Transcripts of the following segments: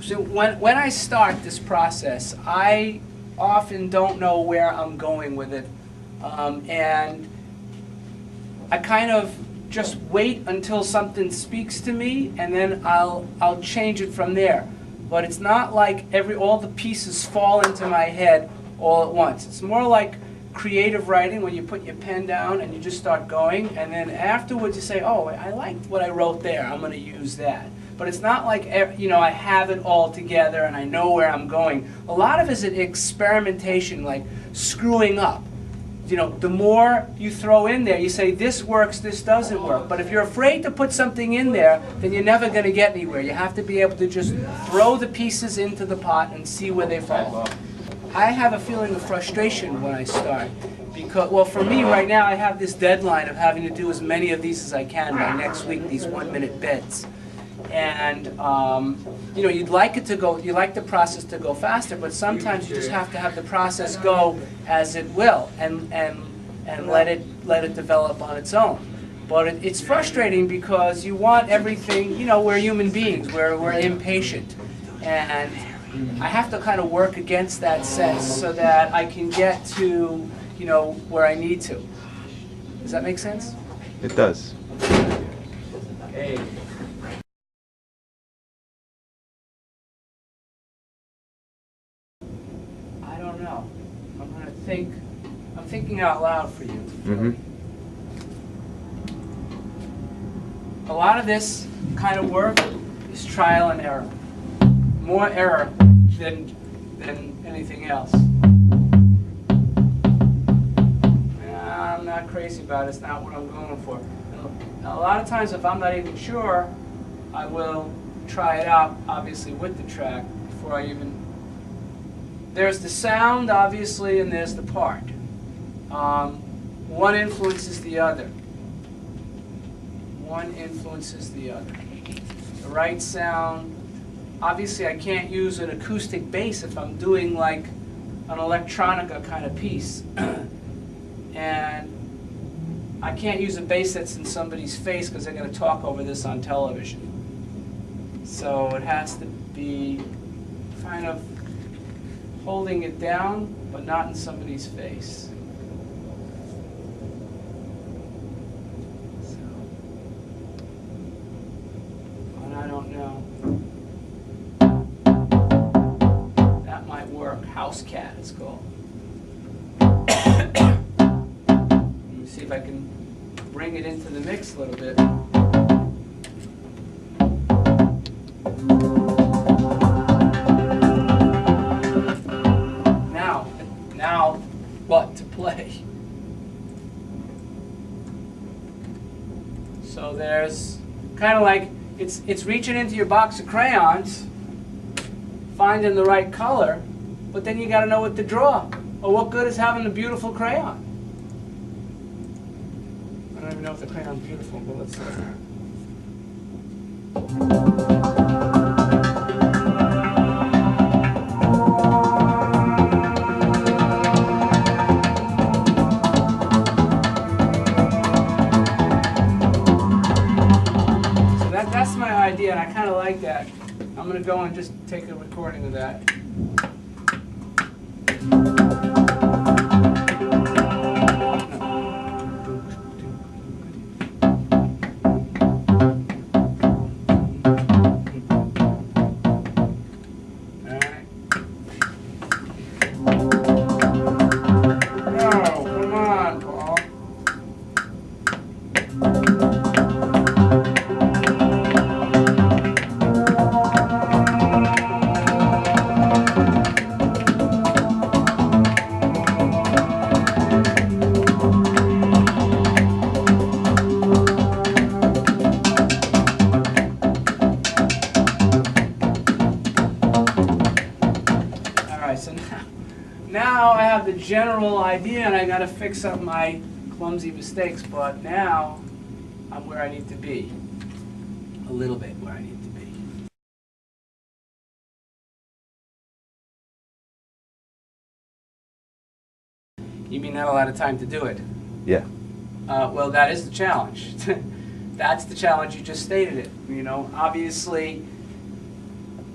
So when I start this process, I often don't know where I'm going with it. And I kind of just wait until something speaks to me, and then I'll change it from there. But it's not like all the pieces fall into my head all at once. It's more like creative writing, when you put your pen down and you just start going, and then afterwards you say, oh, I liked what I wrote there, I'm going to use that. But it's not like, you know, I have it all together and I know where I'm going. A lot of it is an experimentation, like screwing up. You know, the more you throw in there, you say, this works, this doesn't work. But if you're afraid to put something in there, then you're never going to get anywhere. You have to be able to just throw the pieces into the pot and see where they fall. I have a feeling of frustration when I start. Because, well, for me right now, I have this deadline of having to do as many of these as I can by next week, these 1-minute beds. And you know, you'd like it to go, you like the process to go faster, but sometimes you just have to have the process go as it will, and let it develop on its own. But it's frustrating because you want everything. You know, we're human beings. We're impatient, and I have to kind of work against that sense so that I can get to, you know, where I need to. Does that make sense? It does. Hey. I don't know. I'm going to think. I'm thinking out loud for you. Mm-hmm. A lot of this kind of work is trial and error. More error than anything else. I'm not crazy about it. It's not what I'm going for. And a lot of times, if I'm not even sure, I will try it out, obviously, with the track before I even... There's the sound, obviously, and there's the part. One influences the other. One influences the other. The right sound. Obviously, I can't use an acoustic bass if I'm doing like an electronica kind of piece. And I can't use a bass that's in somebody's face because they're going to talk over this on television. So it has to be kind of holding it down, but not in somebody's face. So, and I don't know. That might work. House cat, it's called. Let me see if I can bring it into the mix a little bit. Now, what to play? So there's kind of like, it's reaching into your box of crayons, finding the right color, but then you got to know what to draw. Or what good is having a beautiful crayon? I don't even know if the crayon's beautiful, but let's see. That's my idea, and I kind of like that. I'm going to go and just take a recording of that. Now I have the general idea, and I got to fix up my clumsy mistakes, but now I'm where I need to be. A little bit where I need to be. You mean not a lot of time to do it? Yeah. Well, that is the challenge. That's the challenge, you just stated it. You know, obviously,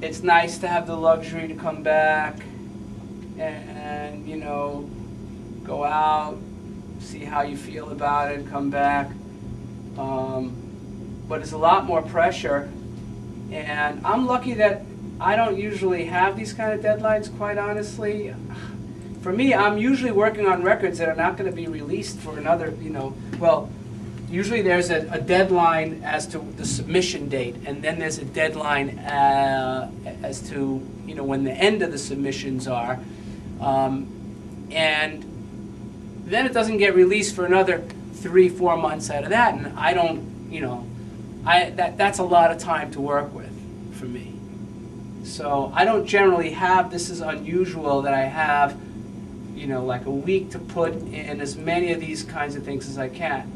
it's nice to have the luxury to come back and, you know, go out, see how you feel about it, come back. But it's a lot more pressure, and I'm lucky that I don't usually have these kind of deadlines, quite honestly. For me, I'm usually working on records that are not going to be released for another, you know, well, usually there's a deadline as to the submission date, and then there's a deadline as to, you know, when the end of the submissions are. And then it doesn't get released for another 3-4 months out of that, and I don't, you know, that's a lot of time to work with for me. So I don't generally have, this is unusual that I have, you know, like a week to put in as many of these kinds of things as I can.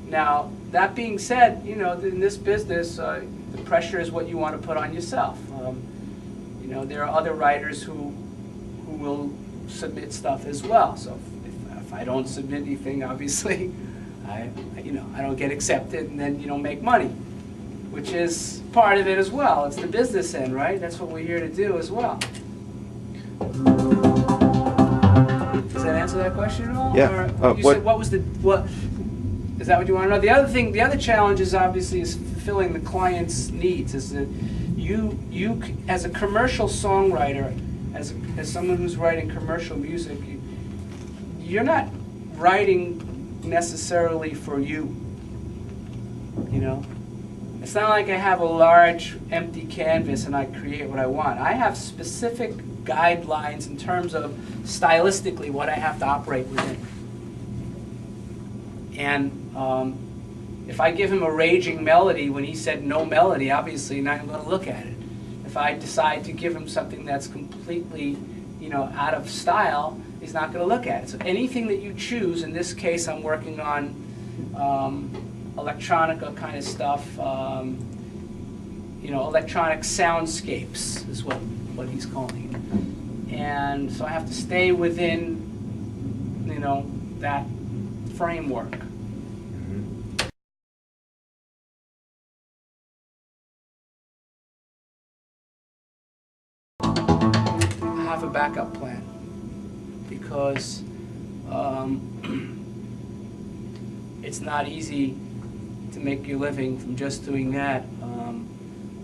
Now, that being said, you know, in this business, the pressure is what you want to put on yourself. You know, there are other writers who will submit stuff as well. So if I don't submit anything, obviously, I don't get accepted, and then you don't make money, which is part of it as well. It's the business end, right? That's what we're here to do as well. Does that answer that question at all? Yeah. Or you said what? Is that what you want to know? The other thing, the other challenge is obviously is fulfilling the client's needs. Is that you as a commercial songwriter, as someone who's writing commercial music, you're not writing necessarily for you. You know, it's not like I have a large empty canvas and I create what I want. I have specific guidelines in terms of stylistically what I have to operate within. And if I give him a raging melody when he said no melody, obviously you're not going to look at it. If I decide to give him something that's completely, you know, out of style, he's not going to look at it. So anything that you choose, in this case I'm working on electronica kind of stuff, you know, electronic soundscapes is what he's calling it. And so I have to stay within, you know, that framework. I have a backup plan because it's not easy to make your living from just doing that.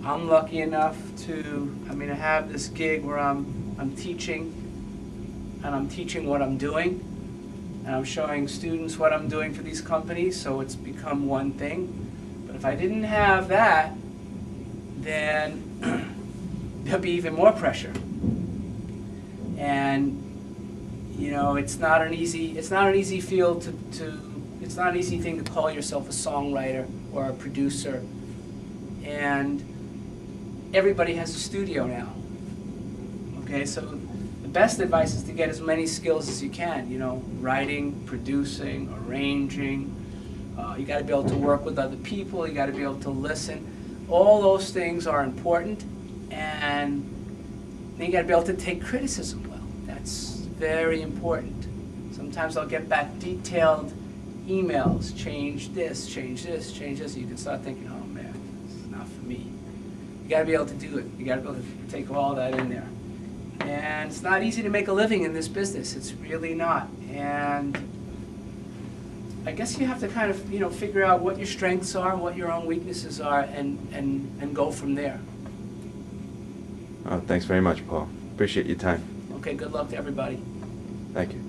I'm lucky enough to, I have this gig where I'm teaching, and I'm teaching what I'm doing, and I'm showing students what I'm doing for these companies, so it's become one thing. But if I didn't have that, then there'll be even more pressure. And you know, it's not an easy field it's not an easy thing to call yourself a songwriter or a producer. And everybody has a studio now. Okay, so the best advice is to get as many skills as you can, you know, writing, producing, arranging. You got to be able to work with other people, you got to be able to listen. All those things are important, and then you got to be able to take criticism well. That's very important. Sometimes I'll get back detailed emails, change this, change this, change this. You can start thinking, oh man, this is not for me. You got to be able to do it. You got to be able to take all that in there. And it's not easy to make a living in this business. It's really not. And I guess you have to kind of, you know, figure out what your strengths are, what your own weaknesses are, and go from there. Oh, thanks very much, Paul. Appreciate your time. Okay, good luck to everybody. Thank you.